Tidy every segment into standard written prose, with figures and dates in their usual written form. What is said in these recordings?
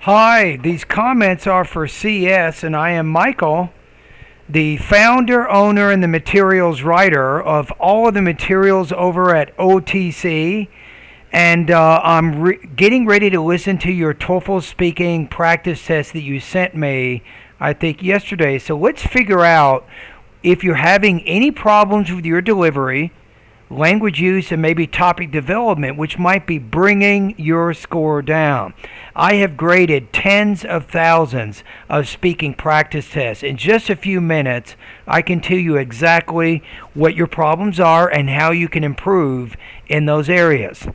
Hi, these comments are for CS, and I am Michael, the founder, owner, and the materials writer of all of the materials over at OTC. And I'm getting ready to listen to your TOEFL speaking practice test that you sent me, I think, yesterday. So let's figure out if you're having any problems with your delivery, language use, and maybe topic development, which might be bringing your score down. I have graded tens of thousands of speaking practice tests. In just a few minutes, I can tell you exactly what your problems are and how you can improve in those areas.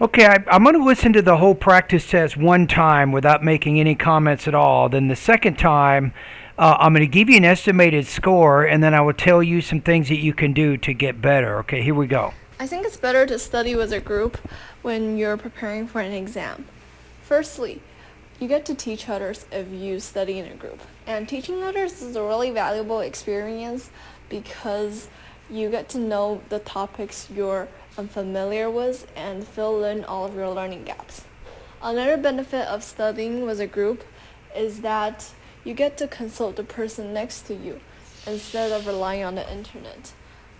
Okay, I'm going to listen to the whole practice test one time without making any comments at all. Then the second time, I'm going to give you an estimated score, and then I will tell you some things that you can do to get better. Okay, here we go. I think it's better to study with a group when you're preparing for an exam. Firstly, you get to teach others if you study in a group. And teaching others is a really valuable experience because you get to know the topics you're unfamiliar with and fill in all of your learning gaps. Another benefit of studying with a group is that you get to consult the person next to you instead of relying on the internet.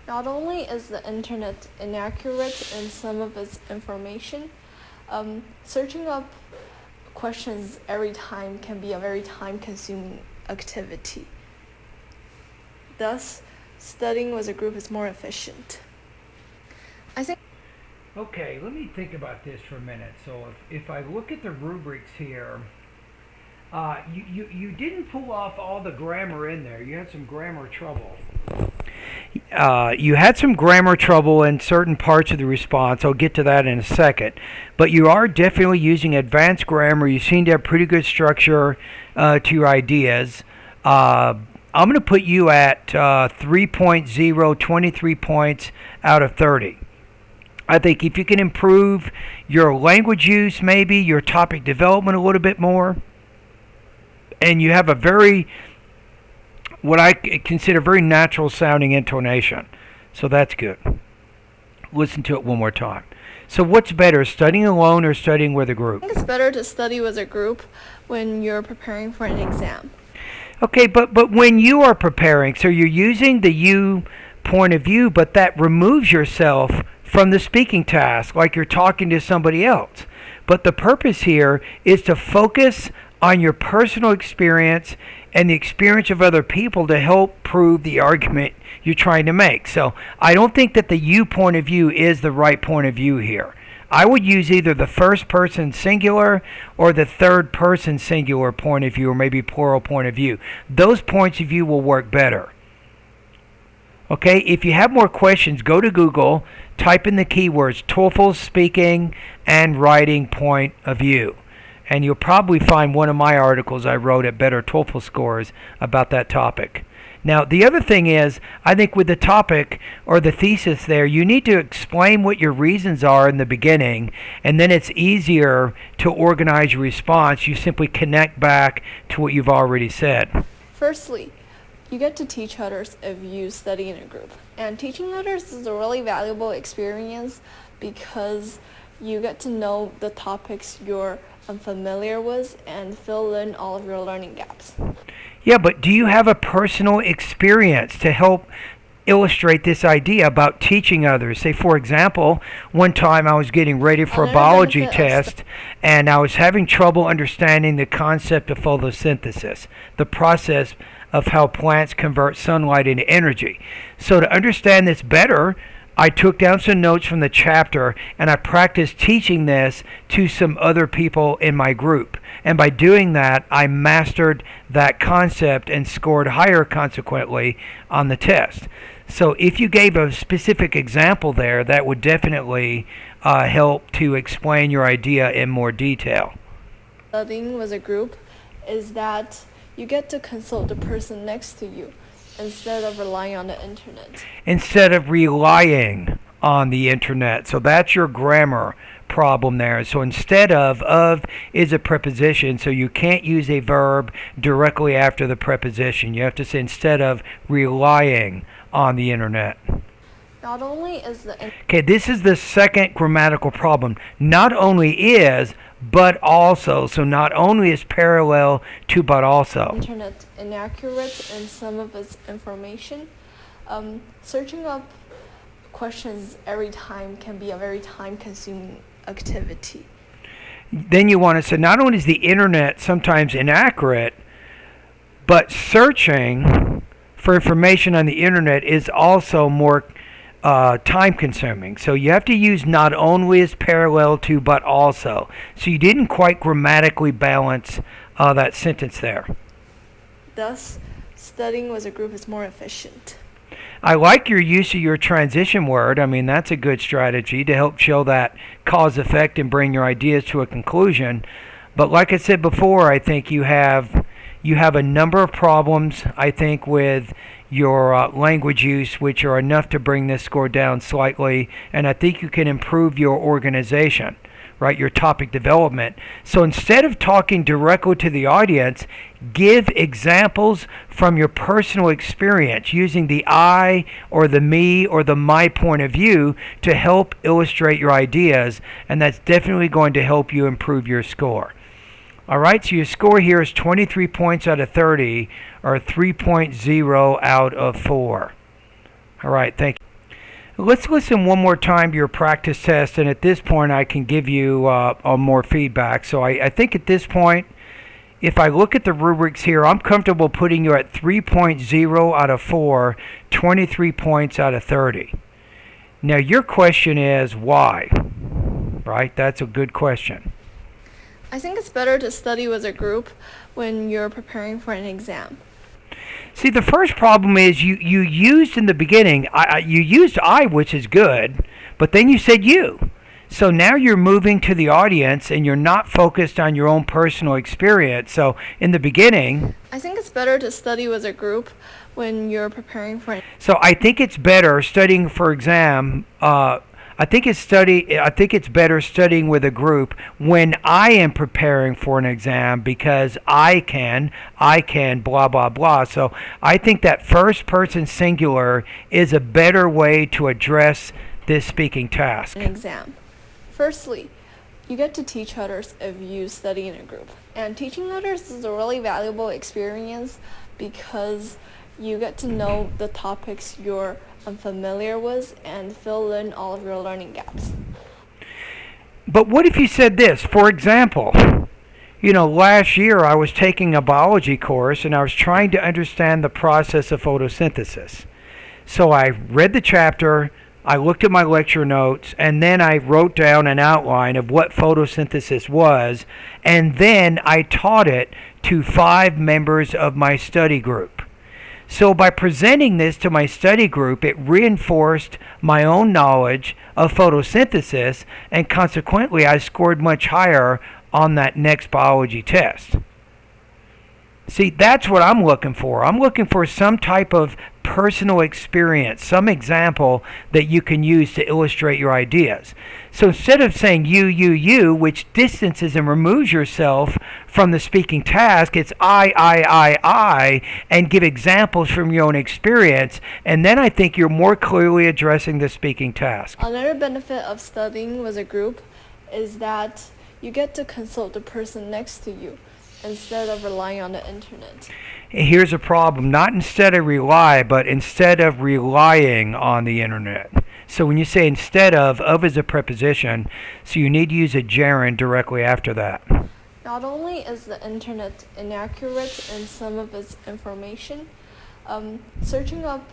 Not only is the internet inaccurate in some of its information, searching up questions every time can be a very time-consuming activity. Thus, studying with a group is more efficient. I think. Okay, let me think about this for a minute. So if I look at the rubrics here, you didn't pull off all the grammar in there. You had some grammar trouble. You had some grammar trouble in certain parts of the response. I'll get to that in a second. But you are definitely using advanced grammar. You seem to have pretty good structure to your ideas. I'm going to put you at 3.0, 23 points out of 30. I think if you can improve your language use, maybe your topic development a little bit more, and you have a what I consider very natural sounding intonation. So that's good. Listen to it one more time. So what's better, studying alone or studying with a group? I think it's better to study with a group when you're preparing for an exam. Okay, but when you are preparing, so you're using the you point of view, but that removes yourself from the speaking task, like you're talking to somebody else. But the purpose here is to focus on your personal experience and the experience of other people to help prove the argument you're trying to make. So I don't think that the you point of view is the right point of view here. I would use either the first person singular or the third person singular point of view, or maybe plural point of view. Those points of view will work better. Okay, if you have more questions, go to Google, type in the keywords TOEFL speaking and writing point of view. And you'll probably find one of my articles I wrote at Better TOEFL Scores about that topic. Now, the other thing is, I think with the topic or the thesis there, you need to explain what your reasons are in the beginning, and then it's easier to organize your response. You simply connect back to what you've already said. Firstly, you get to teach others if you study in a group. And teaching others is a really valuable experience because you get to know the topics you're unfamiliar with and fill in all of your learning gaps. Yeah, but do you have a personal experience to help illustrate this idea about teaching others? Say, for example, one time I was getting ready for a biology test, and I was having trouble understanding the concept of photosynthesis, the process of how plants convert sunlight into energy. So to understand this better, I took down some notes from the chapter and I practiced teaching this to some other people in my group. And by doing that, I mastered that concept and scored higher consequently on the test. So if you gave a specific example there, that would definitely help to explain your idea in more detail. Studying with a group is that you get to consult the person next to you instead of relying on the internet. Instead of relying on the internet. So that's your grammar problem there. So instead of is a preposition, so you can't use a verb directly after the preposition. You have to say instead of relying on the internet. Not only is the Okay, this is the second grammatical problem. Not only is, but also. So not only is parallel to but also. internet inaccurate in some of its information, searching up questions every time can be a very time-consuming activity. Then you want to say not only is the internet sometimes inaccurate, but searching for information on the internet is also more time consuming. So you have to use not only as parallel to but also. So you didn't quite grammatically balance that sentence there. Thus, studying as a group is more efficient. I like your use of your transition word. I mean, that's a good strategy to help show that cause effect and bring your ideas to a conclusion. But like I said before, I think you have a number of problems, I think, with your language use, which are enough to bring this score down slightly. And I think you can improve your organization, right, your topic development. So instead of talking directly to the audience, give examples from your personal experience using the I or the me or the my point of view to help illustrate your ideas. And that's definitely going to help you improve your score. All right, so your score here is 23 points out of 30, or 3.0 out of 4. All right, thank you. Let's listen one more time to your practice test, and at this point I can give you more feedback. So I think at this point, if I look at the rubrics here, I'm comfortable putting you at 3.0 out of 4, 23 points out of 30. Now your question is why, right? That's a good question. I think it's better to study as a group when you're preparing for an exam. See, the first problem is you used in the beginning, you used I, which is good, but then you said you. So now you're moving to the audience and you're not focused on your own personal experience. So in the beginning... I think it's better to study as a group when you're preparing for an So I think it's better studying for exam... I think it's better studying with a group when I am preparing for an exam because I can, blah, blah, blah. So I think that first person singular is a better way to address this speaking task. an exam. Firstly, you get to teach others if you study in a group. And teaching others is a really valuable experience because you get to know the topics you're unfamiliar with and fill in all of your learning gaps. But what if you said this? For example, last year I was taking a biology course and I was trying to understand the process of photosynthesis. So I read the chapter, I looked at my lecture notes, and then I wrote down an outline of what photosynthesis was, and then I taught it to 5 members of my study group. So by presenting this to my study group, it reinforced my own knowledge of photosynthesis, and consequently I scored much higher on that next biology test. See, that's what I'm looking for. I'm looking for some type of personal experience, some example that you can use to illustrate your ideas. So instead of saying you, which distances and removes yourself from the speaking task, it's I, and give examples from your own experience, and then I think you're more clearly addressing the speaking task. Another benefit of studying with a group is that you get to consult the person next to you instead of relying on the internet. Here's a problem. Not instead of rely, but instead of relying on the internet. So when you say instead of is a preposition, so you need to use a gerund directly after that. Not only is the internet inaccurate in some of its information, searching up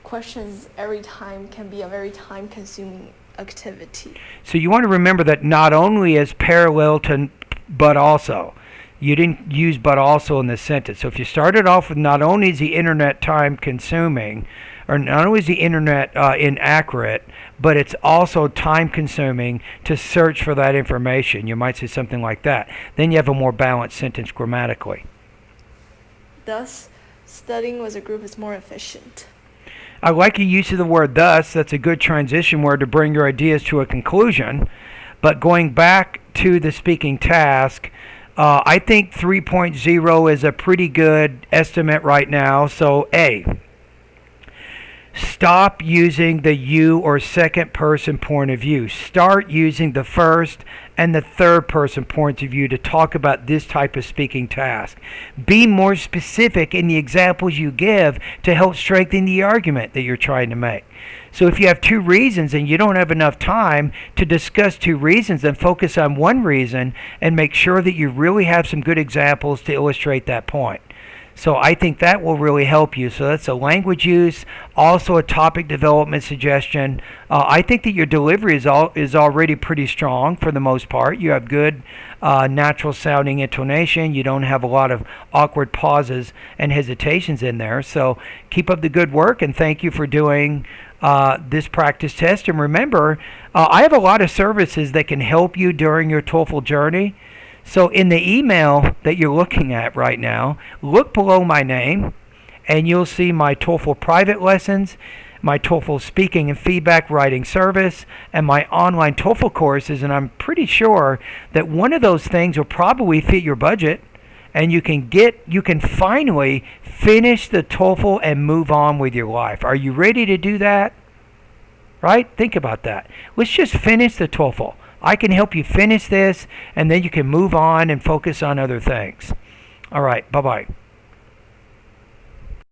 questions every time can be a very time-consuming activity. So you want to remember that not only is parallel to but also. You didn't use but also in this sentence. So if you started off with not only is the internet time consuming, or not only is the internet inaccurate, but it's also time consuming to search for that information. You might say something like that. Then you have a more balanced sentence grammatically. Thus, studying as a group is more efficient. I like your use of the word thus. That's a good transition word to bring your ideas to a conclusion. But going back to the speaking task, I think 3.0 is a pretty good estimate right now. So A. Stop using the you or second person point of view. Start using the first and the third person point of view to talk about this type of speaking task. Be more specific in the examples you give to help strengthen the argument that you're trying to make. So if you have two reasons and you don't have enough time to discuss two reasons, then focus on one reason and make sure that you really have some good examples to illustrate that point. So I think that will really help you. So that's a language use, also a topic development suggestion. I think that your delivery is already pretty strong for the most part. You have good natural sounding intonation. You don't have a lot of awkward pauses and hesitations in there. So keep up the good work, and thank you for doing this practice test. And remember, I have a lot of services that can help you during your TOEFL journey. So in the email that you're looking at right now, look below my name and you'll see my TOEFL private lessons, my TOEFL speaking and feedback writing service, and my online TOEFL courses. And I'm pretty sure that one of those things will probably fit your budget, and you can finally finish the TOEFL and move on with your life. Are you ready to do that? Right? Think about that. Let's just finish the TOEFL. I can help you finish this, and then you can move on and focus on other things. All right. Bye-bye.